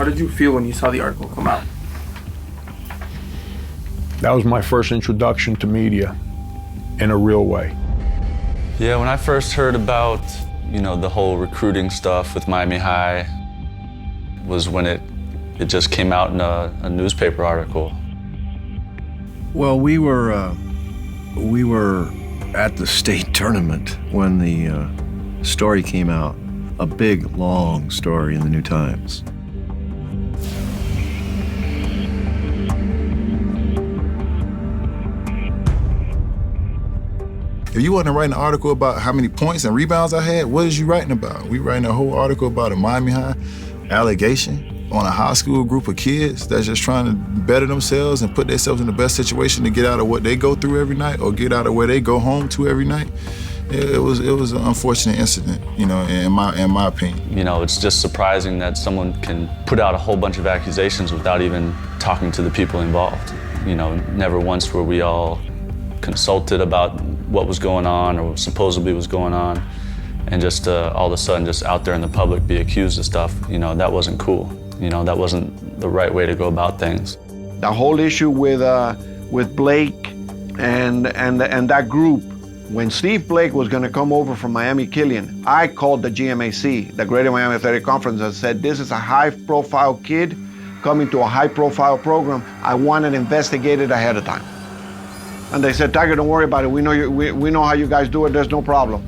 How did you feel when you saw the article come out? That was my first introduction to media in a real way. Yeah, when I first heard about, the whole recruiting stuff with Miami High was when it just came out in a newspaper article. Well, we were at the state tournament when the story came out, a big, long story in the New Times. If you wasn't writing an article about how many points and rebounds I had, what is you writing about? We writing a whole article about a Miami High allegation on a high school group of kids that's just trying to better themselves and put themselves in the best situation to get out of what they go through every night or get out of where they go home to every night. It was an unfortunate incident, in my opinion. It's just surprising that someone can put out a whole bunch of accusations without even talking to the people involved. Never once were we all consulted about what was going on or supposedly was going on, and just all of a sudden just out there in the public be accused of stuff, that wasn't cool. That wasn't the right way to go about things. The whole issue with Blake and that group, when Steve Blake was going to come over from Miami Killian, I called the GMAC, the Greater Miami Athletic Conference, and said, this is a high-profile kid coming to a high-profile program. I want it investigated ahead of time. And they said, Tiger, don't worry about it. We know how you guys do it. There's no problem.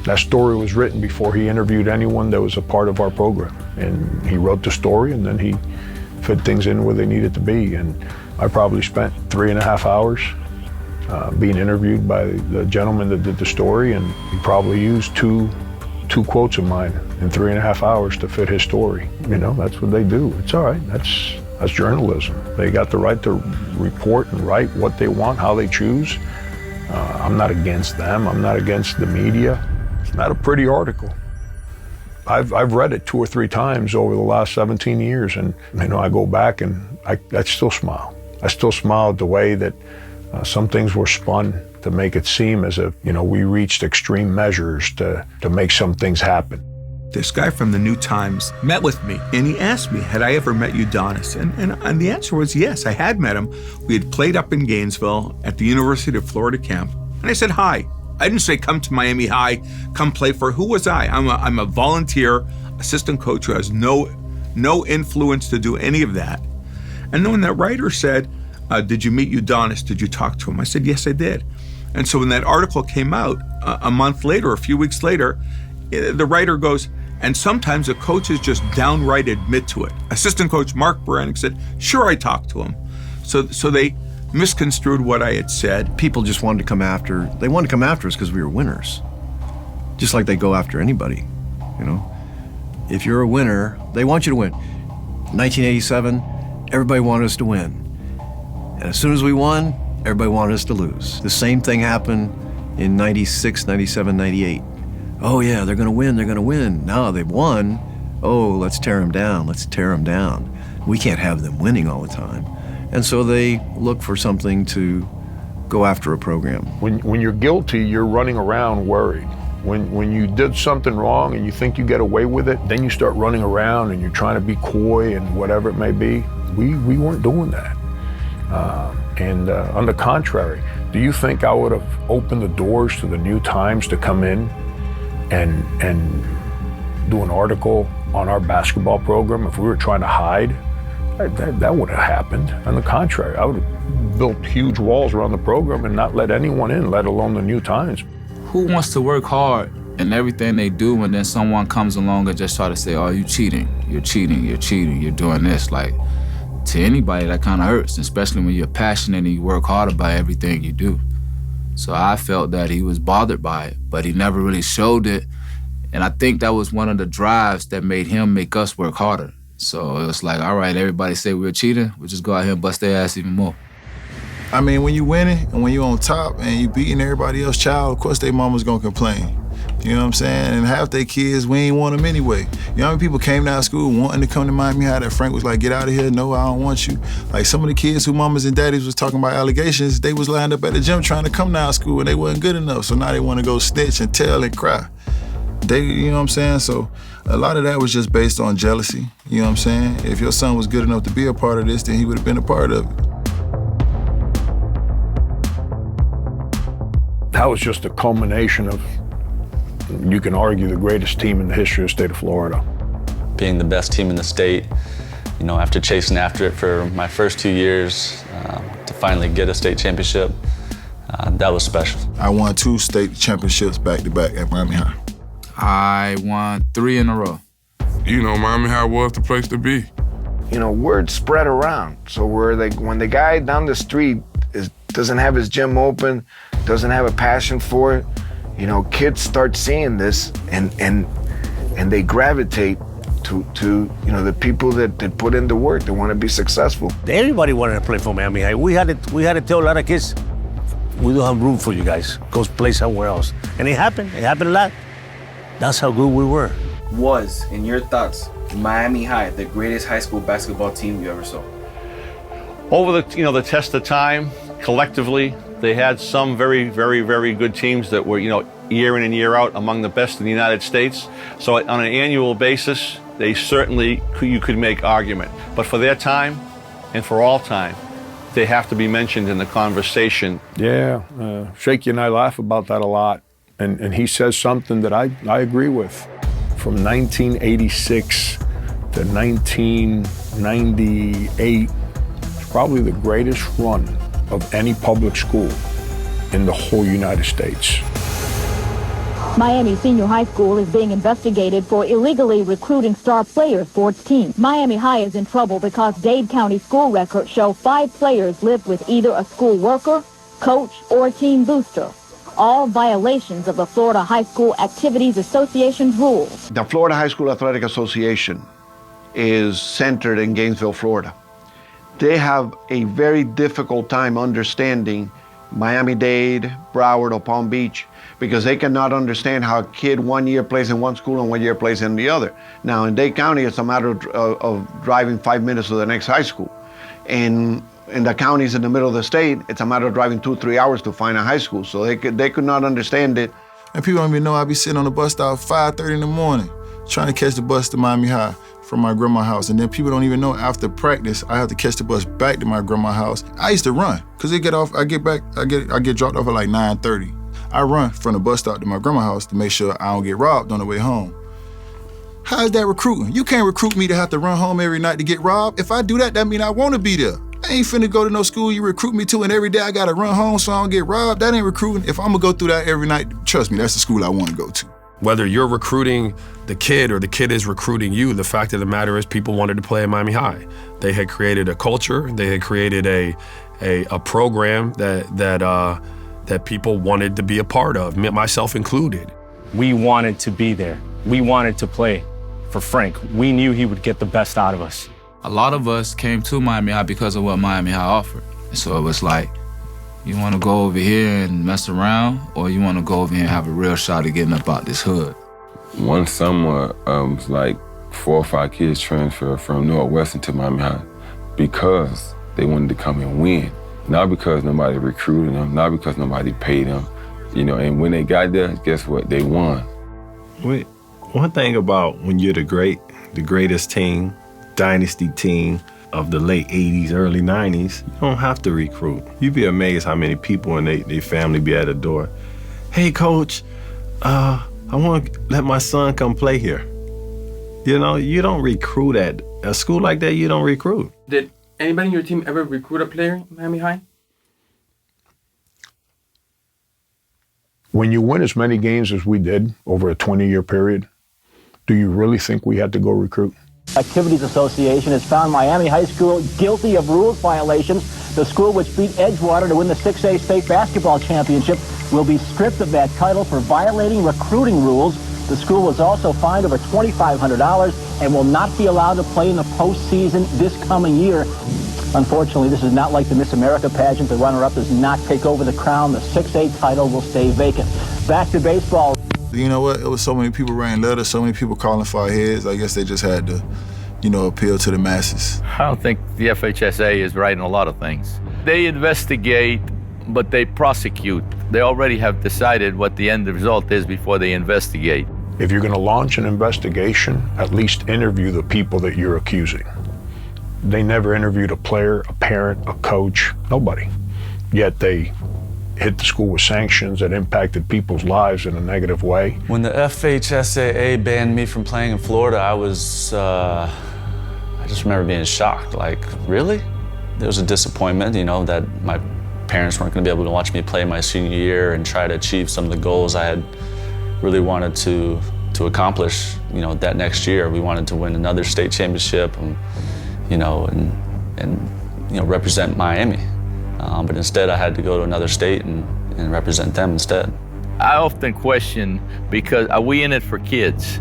That story was written before he interviewed anyone that was a part of our program. And he wrote the story, and then he fit things in where they needed to be. And I probably spent 3.5 hours being interviewed by the gentleman that did the story, and he probably used two quotes of mine in 3.5 hours to fit his story. That's what they do. It's all right. That's journalism. They got the right to report and write what they want, how they choose. I'm not against them. I'm not against the media. It's not a pretty article. I've read it 2 or 3 times over the last 17 years, and I go back and I still smile. I still smile at the way that some things were spun to make it seem as if we reached extreme measures to make some things happen. This guy from the New Times met with me, and he asked me, had I ever met Udonis? And the answer was yes, I had met him. We had played up in Gainesville at the University of Florida camp, and I said hi. I didn't say come to Miami High, come play for. Who was I? I'm a volunteer assistant coach who has no influence to do any of that. And then when that writer said, did you meet Udonis? Did you talk to him? I said, yes, I did. And so when that article came out, a month later, a few weeks later, the writer goes, and sometimes the coaches just downright admit to it. Assistant coach Mark Baranek said, sure, I talked to him. So they misconstrued what I had said. People just wanted to come after, they wanted to come after us because we were winners. Just like they go after anybody, If you're a winner, they want you to win. 1987, everybody wanted us to win. And as soon as we won, everybody wanted us to lose. The same thing happened in 96, 97, 98. Oh yeah, they're gonna win. Now they've won. Oh, let's tear them down. We can't have them winning all the time. And so they look for something to go after a program. When you're guilty, you're running around worried. When you did something wrong and you think you get away with it, then you start running around and you're trying to be coy and whatever it may be. We weren't doing that. On the contrary, do you think I would have opened the doors to the New Times to come in and do an article on our basketball program if we were trying to hide? That would have happened. On the contrary, I would have built huge walls around the program and not let anyone in, let alone the New Times. Who wants to work hard in everything they do and then someone comes along and just try to say, oh, you're cheating, you're doing this? Like, to anybody, that kind of hurts, especially when you're passionate and you work hard about everything you do. So I felt that he was bothered by it, but he never really showed it. And I think that was one of the drives that made him make us work harder. So it was like, all right, everybody say we're cheating, we'll just go out here and bust their ass even more. I mean, when you winning and when you on top and you beating everybody else's child, of course they mama's gonna complain. You know what I'm saying? And half their kids, we ain't want them anyway. You know how many people came down to school wanting to come to Miami High that Frank was like, get out of here, no, I don't want you. Like some of the kids who mamas and daddies was talking about allegations, they was lined up at the gym trying to come down to school and they wasn't good enough. So now they wanna go snitch and tell and cry. You know what I'm saying? So A lot of that was just based on jealousy, you know what I'm saying? If your son was good enough to be a part of this, then he would have been a part of it. That was just a culmination of, you can argue, the greatest team in the history of the state of Florida. Being the best team in the state, you know, after chasing after it for my first 2 years, to finally get a state championship, that was special. I won 2 state championships back-to-back at Miami High. I won 3 in a row. You know, Miami High was the place to be. You know, word spread around. So when the guy down the street doesn't have his gym open, doesn't have a passion for it, you know, kids start seeing this and they gravitate to you know, the people that put in the work, that want to be successful. Everybody wanted to play for Miami High. We had to tell a lot of kids, we don't have room for you guys. Go play somewhere else. And it happened a lot. That's how good we were. Was, in your thoughts, Miami High the greatest high school basketball team you ever saw? Over the test of time, collectively, they had some very, very, very good teams that were, year in and year out among the best in the United States. So on an annual basis, they certainly, you could make argument. But for their time and for all time, they have to be mentioned in the conversation. Yeah, Shaky and I laugh about that a lot. And he says something that I agree with. From 1986 to 1998, it's probably the greatest run of any public school in the whole United States. Miami Senior High School is being investigated for illegally recruiting star players for its team. Miami High is in trouble because Dade County school records show 5 players lived with either a school worker, coach, or team booster. All violations of the Florida High School Activities Association's rules. The Florida High School Athletic Association is centered in Gainesville, Florida. They have a very difficult time understanding Miami-Dade, Broward, or Palm Beach, because they cannot understand how a kid 1 year plays in one school and 1 year plays in the other. Now in Dade County, it's a matter of driving 5 minutes to the next high school. In the counties in the middle of the state, it's a matter of driving 2-3 hours to find a high school. So they could not understand it. And people don't even know I be sitting on the bus stop 5:30 in the morning, trying to catch the bus to Miami High from my grandma's house. And then people don't even know after practice, I have to catch the bus back to my grandma's house. I used to run, because I get dropped off at like 9:30. I run from the bus stop to my grandma's house to make sure I don't get robbed on the way home. How is that recruiting? You can't recruit me to have to run home every night to get robbed. If I do that, that means I want to be there. I ain't finna go to no school you recruit me to and every day I gotta run home so I don't get robbed. That ain't recruiting. If I'm gonna go through that every night, trust me, that's the school I want to go to. Whether you're recruiting the kid or the kid is recruiting you, the fact of the matter is people wanted to play at Miami High. They had created a culture. They had created a program that people wanted to be a part of, myself included. We wanted to be there. We wanted to play for Frank. We knew he would get the best out of us. A lot of us came to Miami High because of what Miami High offered. And so it was like, you want to go over here and mess around, or you want to go over here and have a real shot at getting up out this hood? One summer, it was like 4 or 5 kids transferred from Northwestern to Miami High because they wanted to come and win. Not because nobody recruited them, not because nobody paid them, and when they got there, guess what? They won. Wait, one thing about when you're the greatest team, dynasty team of the late 80s, early 90s, you don't have to recruit. You'd be amazed how many people and their family be at the door. Hey, coach, I want to let my son come play here. You don't recruit at a school like that. You don't recruit. Did anybody in your team ever recruit a player in Miami High? When you win as many games as we did over a 20-year period, do you really think we had to go recruit? Activities Association has found Miami High School guilty of rules violations. The school, which beat Edgewater to win the 6A state basketball championship, will be stripped of that title for violating recruiting rules. The school was also fined over $2,500 and will not be allowed to play in the postseason this coming year. Unfortunately, this is not like the Miss America pageant. The runner-up does not take over the crown. The 6A title will stay vacant. Back to baseball. You know what? It was so many people writing letters, so many people calling for our heads. I guess they just had to, appeal to the masses. I don't think the FHSA is right in a lot of things. They investigate, but they prosecute. They already have decided what the end result is before they investigate. If you're going to launch an investigation, at least interview the people that you're accusing. They never interviewed a player, a parent, a coach, nobody. Yet they hit the school with sanctions that impacted people's lives in a negative way. When the FHSAA banned me from playing in Florida, I just remember being shocked. Like, really? There was a disappointment, you know, that my parents weren't going to be able to watch me play my senior year and try to achieve some of the goals I had really wanted to accomplish, you know, that next year. We wanted to win another state championship and represent Miami. But instead I had to go to another state and represent them instead. I often question, because are we in it for kids?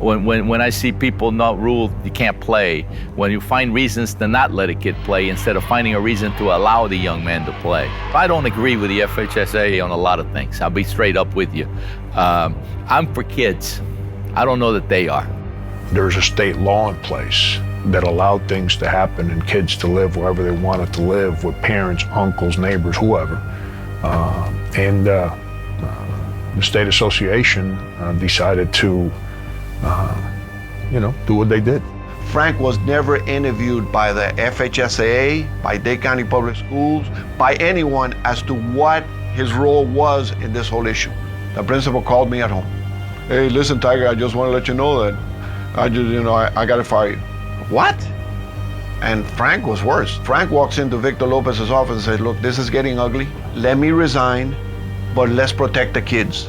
When I see people not ruled, you can't play. When you find reasons to not let a kid play instead of finding a reason to allow the young man to play. I don't agree with the FHSA on a lot of things. I'll be straight up with you. I'm for kids. I don't know that they are. There's a state law in place that allowed things to happen and kids to live wherever they wanted to live with parents, uncles, neighbors, whoever. The state association decided to do what they did. Frank was never interviewed by the FHSAA, by Dade County Public Schools, by anyone as to what his role was in this whole issue. The principal called me at home. Hey, listen, Tiger, I just want to let you know that I got to fire you. What? And Frank was worse. Frank walks into Victor Lopez's office and says, look, this is getting ugly. Let me resign, but let's protect the kids.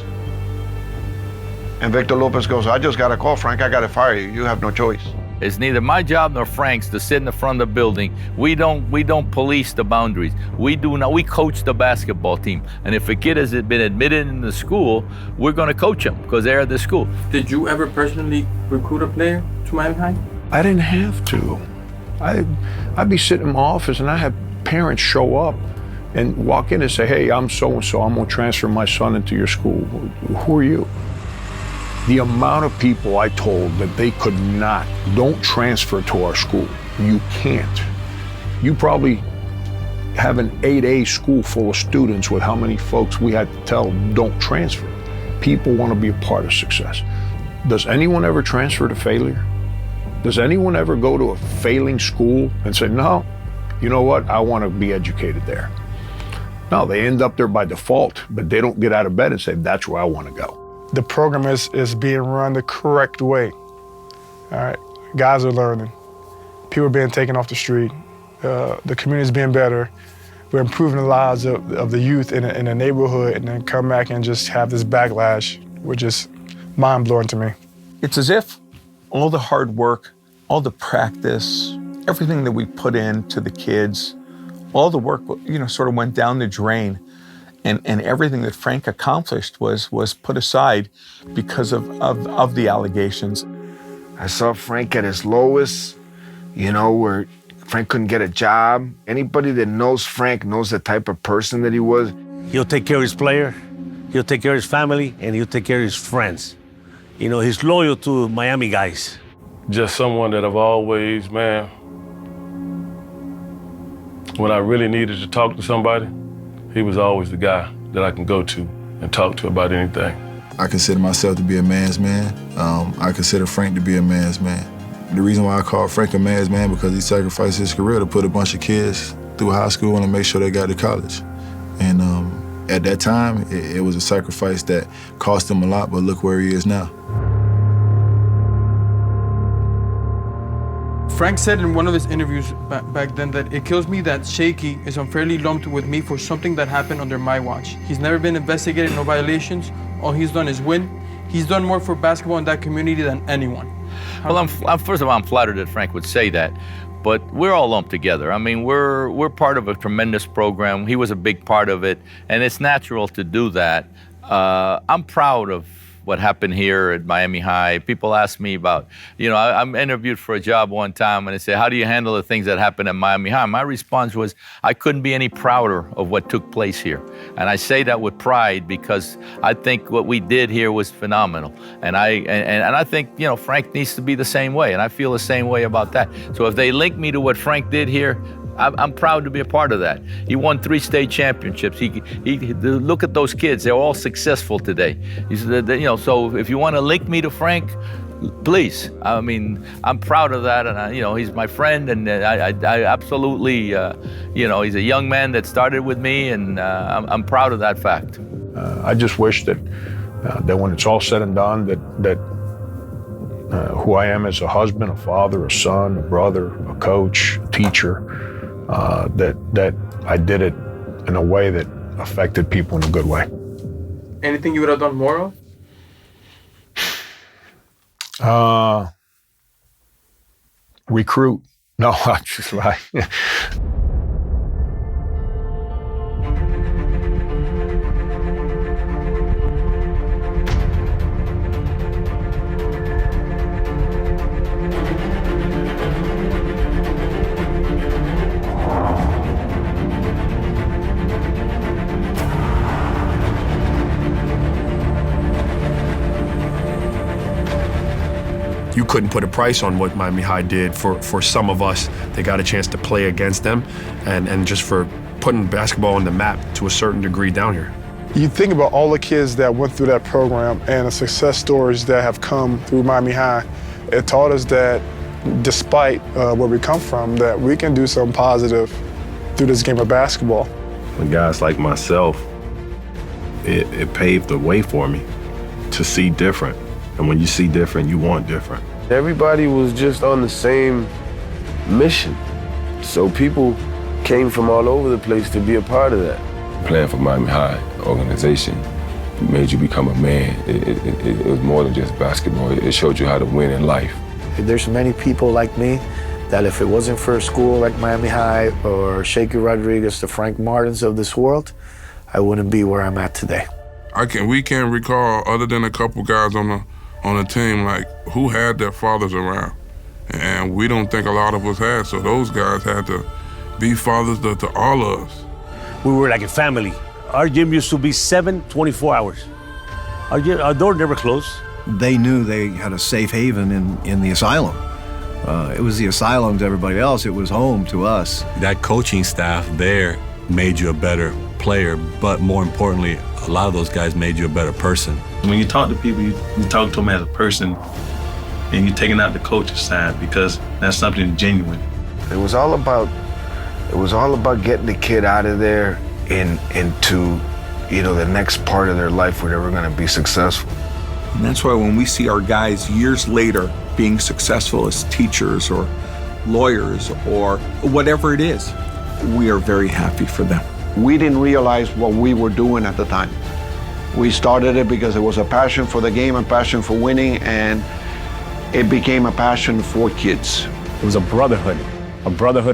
And Victor Lopez goes, I just got a call, Frank, I got to fire you. You have no choice. It's neither my job nor Frank's to sit in the front of the building. We don't police the boundaries. We coach the basketball team. And if a kid has been admitted in the school, we're going to coach them because they're at the school. Did you ever personally recruit a player to Miami High? I didn't have to. I'd be sitting in my office and I have parents show up and walk in and say, hey, I'm so-and-so, I'm gonna transfer my son into your school. Who are you? The amount of people I told that they could not, don't transfer to our school. You can't. You probably have an 8A school full of students with how many folks we had to tell don't transfer. People want to be a part of success. Does anyone ever transfer to failure? Does anyone ever go to a failing school and say, no, you know what, I want to be educated there? No, they end up there by default, but they don't get out of bed and say, that's where I want to go. The program is being run the correct way. All right, guys are learning. People are being taken off the street. The community is being better. We're improving the lives of the youth in a neighborhood, and then come back and just have this backlash, which is mind-blowing to me. It's as if all the hard work, all the practice, everything that we put into the kids, all the work, sort of went down the drain. And everything that Frank accomplished was put aside because of the allegations. I saw Frank at his lowest, where Frank couldn't get a job. Anybody that knows Frank knows the type of person that he was. He'll take care of his player, he'll take care of his family, and he'll take care of his friends. He's loyal to Miami guys. Just someone that I've always, when I really needed to talk to somebody, he was always the guy that I can go to and talk to about anything. I consider myself to be a man's man. I consider Frank to be a man's man. The reason why I call Frank a man's man because he sacrificed his career to put a bunch of kids through high school and to make sure they got to college. And at that time, it was a sacrifice that cost him a lot, but look where he is now. Frank said in one of his interviews back then that it kills me that Shaky is unfairly lumped with me for something that happened under my watch. He's never been investigated, no violations. All he's done is win. He's done more for basketball in that community than anyone. Well, first of all, I'm flattered that Frank would say that, but we're all lumped together. I mean, we're part of a tremendous program. He was a big part of it, and it's natural to do that. I'm proud of what happened here at Miami High. People ask me about, I'm interviewed for a job one time and they say, how do you handle the things that happen at Miami High? My response was, I couldn't be any prouder of what took place here. And I say that with pride because I think what we did here was phenomenal. And I think, Frank needs to be the same way. And I feel the same way about that. So if they link me to what Frank did here, I'm proud to be a part of that. He won 3 state championships. Look at those kids. They're all successful today. So if you want to link me to Frank, please. I mean, I'm proud of that, and he's my friend, and I absolutely, he's a young man that started with me, and I'm proud of that fact. I just wish that when it's all said and done, that who I am as a husband, a father, a son, a brother, a coach, a teacher, that I did it in a way that affected people in a good way. Anything you would have done more of? Recruit. No, I'm just like. You couldn't put a price on what Miami High did for some of us that got a chance to play against them, and just for putting basketball on the map to a certain degree down here. You think about all the kids that went through that program and the success stories that have come through Miami High. It taught us that despite where we come from, that we can do something positive through this game of basketball. When guys like myself, it paved the way for me to see different. And when you see different, you want different. Everybody was just on the same mission. So people came from all over the place to be a part of that. Playing for Miami High organization made you become a man. It was more than just basketball. It showed you how to win in life. There's many people like me that if it wasn't for a school like Miami High or Shaky Rodriguez, the Frank Martins of this world, I wouldn't be where I'm at today. We can't recall, other than a couple guys on the team, like, who had their fathers around. And we don't think a lot of us had, so those guys had to be fathers to all of us. We were like a family. Our gym used to be 24 hours. Our door never closed. They knew they had a safe haven in the Asylum. It was the Asylum to everybody else. It was home to us. That coaching staff there made you a better player, but more importantly, a lot of those guys made you a better person. When you talk to people, you talk to them as a person, and you're taking out the coach's side because that's something genuine. It was all about getting the kid out of there and into, the next part of their life where they were going to be successful. And that's why when we see our guys years later being successful as teachers or lawyers or whatever it is, we are very happy for them. We didn't realize what we were doing at the time. We started it because it was a passion for the game, a passion for winning, and it became a passion for kids. It was a brotherhood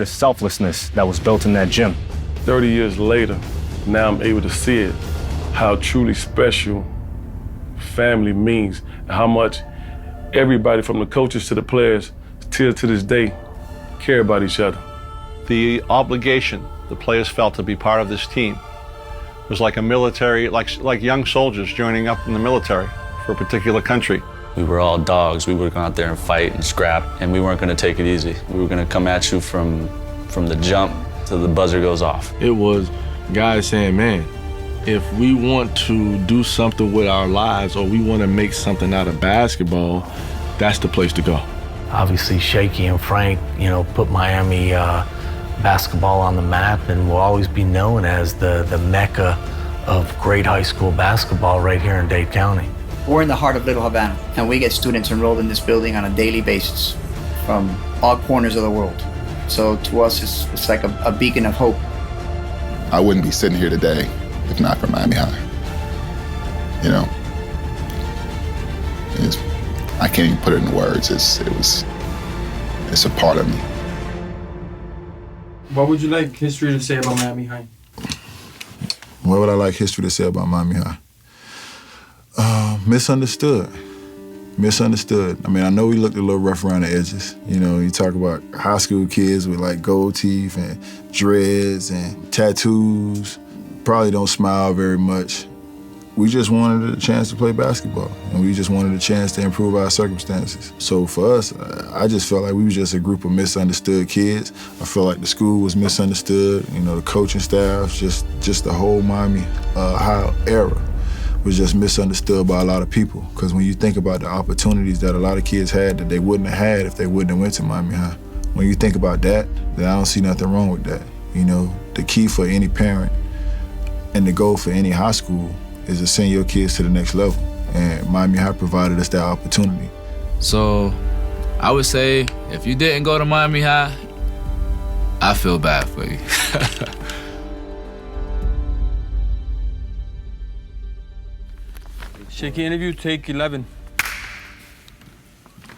of selflessness that was built in that gym. 30 years later, now I'm able to see it, how truly special family means, and how much everybody from the coaches to the players, till to this day, care about each other. The obligation the players felt to be part of this team was like a military, like young soldiers joining up in the military for a particular country. We were all dogs. We were going out there and fight and scrap, and we weren't going to take it easy. We were going to come at you from the jump till the buzzer goes off. It was guys saying, man, if we want to do something with our lives or we want to make something out of basketball, that's the place to go. Obviously, Shaky and Frank, put Miami basketball on the map and will always be known as the mecca of great high school basketball right here in Dade County. We're in the heart of Little Havana, and we get students enrolled in this building on a daily basis from all corners of the world. So to us, it's like a beacon of hope. I wouldn't be sitting here today if not for Miami High. I can't even put it in words. It's a part of me. What would you like history to say about Miami High? What would I like history to say about Miami High? Misunderstood. I mean, I know we looked a little rough around the edges. You talk about high school kids with like gold teeth and dreads and tattoos. Probably don't smile very much. We just wanted a chance to play basketball, and we just wanted a chance to improve our circumstances. So for us, I just felt like we were just a group of misunderstood kids. I felt like the school was misunderstood, you know, the coaching staff, just the whole Miami High era was just misunderstood by a lot of people. Because when you think about the opportunities that a lot of kids had that they wouldn't have had if they wouldn't have went to Miami High, when you think about that, then I don't see nothing wrong with that. You know, the key for any parent and the goal for any high school is to send your kids to the next level. And Miami High provided us that opportunity. So I would say if you didn't go to Miami High, I feel bad for you. Shaky, interview take 11.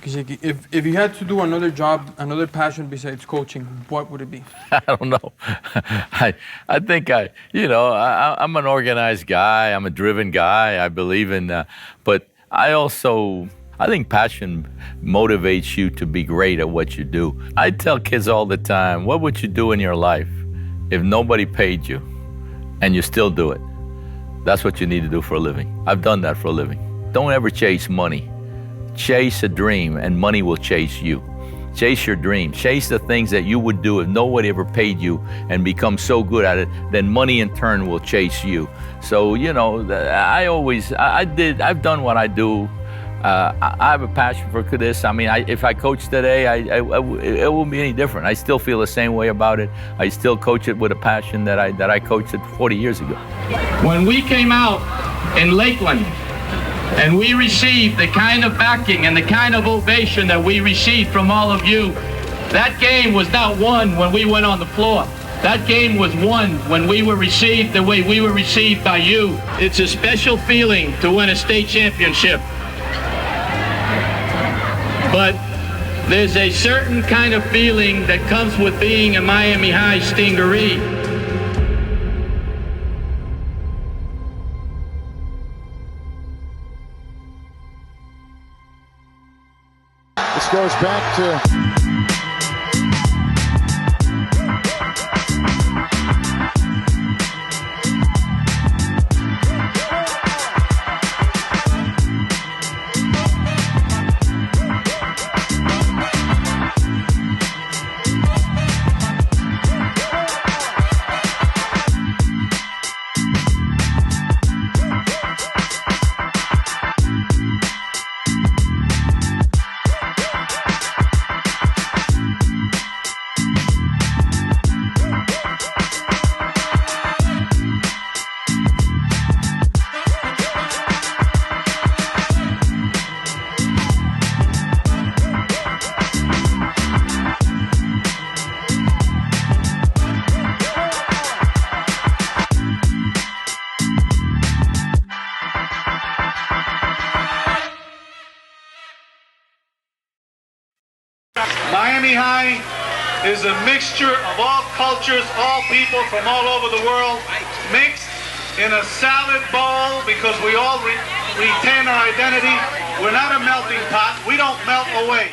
Shaky, if you had to do another job, another passion besides coaching, what would it be? I don't know. I think I'm an organized guy. I'm a driven guy. I believe in, but I think passion motivates you to be great at what you do. I tell kids all the time, what would you do in your life if nobody paid you and you still do it? That's what you need to do for a living. I've done that for a living. Don't ever chase money. Chase a dream and money will chase you. Chase your dream. Chase the things that you would do if nobody ever paid you and become so good at it, then money in turn will chase you. So, you know, I've done what I do. I have a passion for this. I mean, if I coach today, it won't be any different. I still feel the same way about it. I still coach it with a passion that I coached it 40 years ago. When we came out in Lakeland, and we received the kind of backing and the kind of ovation that we received from all of you, that game was not won when we went on the floor. That game was won when we were received the way we were received by you. It's a special feeling to win a state championship. But there's a certain kind of feeling that comes with being a Miami High Stingaree. This goes back to Miami High is a mixture of all cultures, all people from all over the world, mixed in a salad bowl because we all retain our identity. We're not a melting pot. We don't melt away.